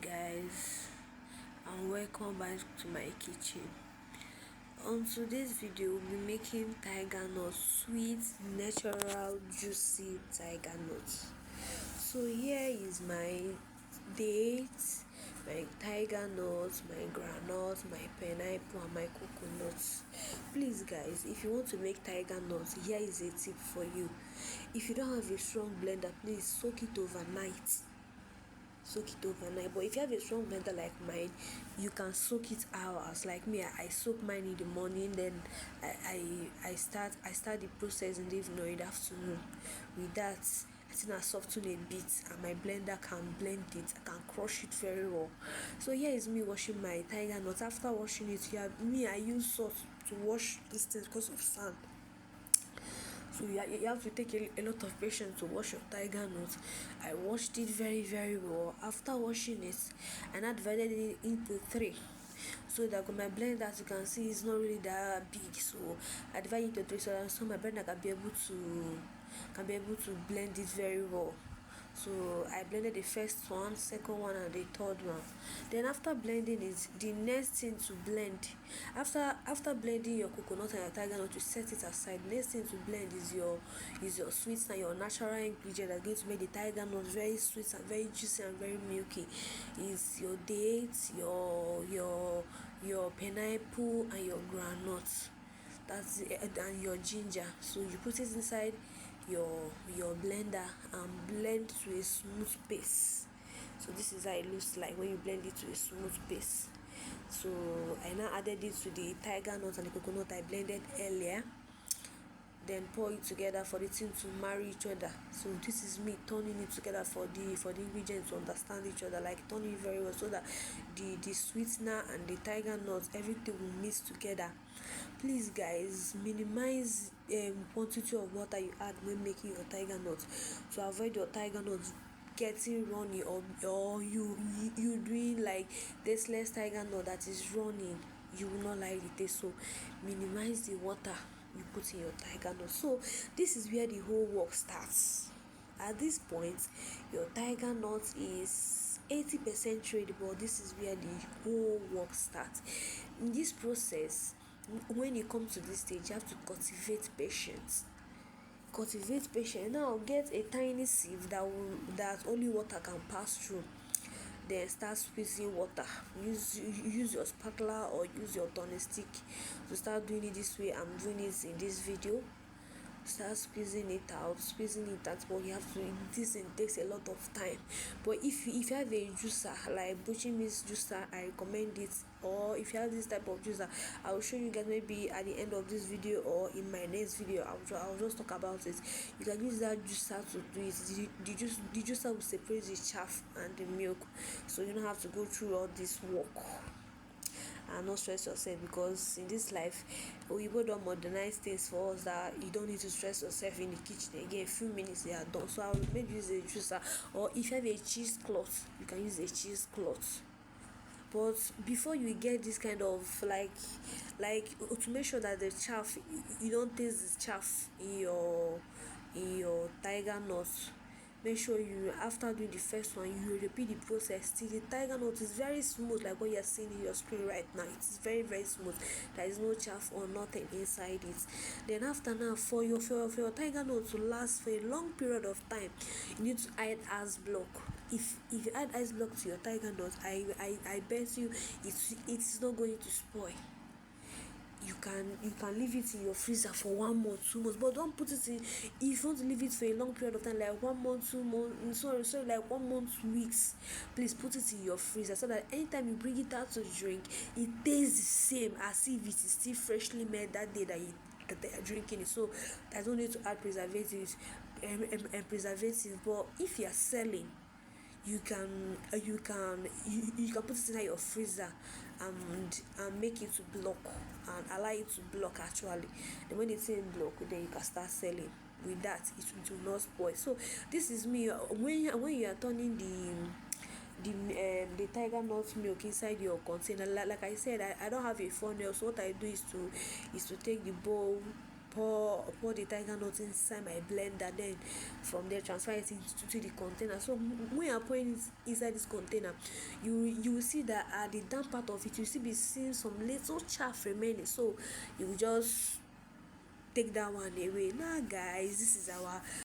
guys, and welcome back to my kitchen. On today's video, we'll be making tiger nut, sweet, natural, juicy tiger nut. So here is my dates, my tiger nuts, my groundnut, my pineapple, and my coconut. Please guys, if you want to make tiger nuts, here is a tip for you. If you don't have a strong blender, please soak it overnight. But if you have a strong blender like mine, you can soak it hours. Like me, I soak mine in the morning, then I start the process in the evening or in the afternoon. With that, I think I soften a bit and my blender can blend it. I can crush it very well. So here is me washing my tiger nut. After washing it, I use salt to wash this thing because of sand. So you have to take a lot of patience to wash your tiger nut. I washed it very well. After washing it, and I divided it into 3. So that my blender, as you can see, is not really that big. So I divided it into 3 so my blender can be able to blend it very well. So I blended the first one, second one, and the third one. Then after blending it, the next thing to blend, after blending your coconut and your tiger nut, you set it aside. The next thing to blend is your sweetener, your natural ingredient that's going to make the tiger nut very sweet and very juicy and very milky. Is your dates, your pineapple, and your groundnut. That's it, and your ginger. So you put it inside your blender and blend to a smooth paste. So this is how it looks like when you blend it to a smooth paste. So I now added it to the tiger nut and the coconut I blended earlier, then pour it together for the thing to marry each other. So this is me turning it together for the ingredients to understand each other, like turning it very well so that the sweetener and the tiger nut, everything will mix together. Please guys, minimize quantity of water you add when making your tiger nut to avoid your tiger nut getting runny, or you doing like tasteless tiger nut that is running. You will not like the taste. So minimize the water you put in your tiger nut. So this is where the whole work starts. At this point, your tiger nut is 80% ready, but this is where the whole work starts. In this process, when you come to this stage, you have to cultivate patience. Now get a tiny sieve that only water can pass through. Then start squeezing water. Use your spatula or use your turning stick to start doing it this way. I'm doing it in this video. Start squeezing it out, but you have to, this takes a lot of time. But if you have a juicer like butching meat juicer, I recommend it. Or if you have this type of juicer, I will show you guys maybe at the end of this video or in my next video. I'll just talk about it. You can use that juicer to do it. The juicer will separate the chaff and the milk, so you don't have to go through all this work. And not stress yourself, because in this life we don't modernize things for us that you don't need to stress yourself in the kitchen again. A few minutes they are done. So I will maybe use a juicer, or if you have a cheesecloth, you can use a cheesecloth. But before you get this kind of like to make sure that the chaff, you don't taste the chaff in your tiger nut, make sure you, after doing the first one, you repeat the process till the tiger nut is very smooth, like what you're seeing in your screen right now. It's very smooth. There is no chaff or nothing inside it. Then after, now for your tiger nut to last for a long period of time, you need to add ice block. If you add ice block to your tiger nut, I bet you it's not going to spoil. You can leave it in your freezer for 1 month, 2 months, but don't put it in. If you want to leave it for a long period of time, like 1 month, 2 months, sorry, like 1 month, 2 weeks, please put it in your freezer so that anytime you bring it out to drink, it tastes the same as if it is still freshly made that day that you are drinking it. So I don't need to add preservatives and preservatives. But if you are selling, you can put it inside your freezer and make it to block and allow it to block actually. Then when it's in block, then you can start selling. With that, it will not spoil. So this is me when you are turning the tiger nut milk inside your container. Like I said, I don't have a funnel, so what I do is to take the bowl, pour the tiger nut inside my blender, then from there transfer it into the container. So when you are pouring it inside this container, you will see that at the damp part of it, you still be seeing some little chaff remaining. So you will just take that one away. Now guys, this is our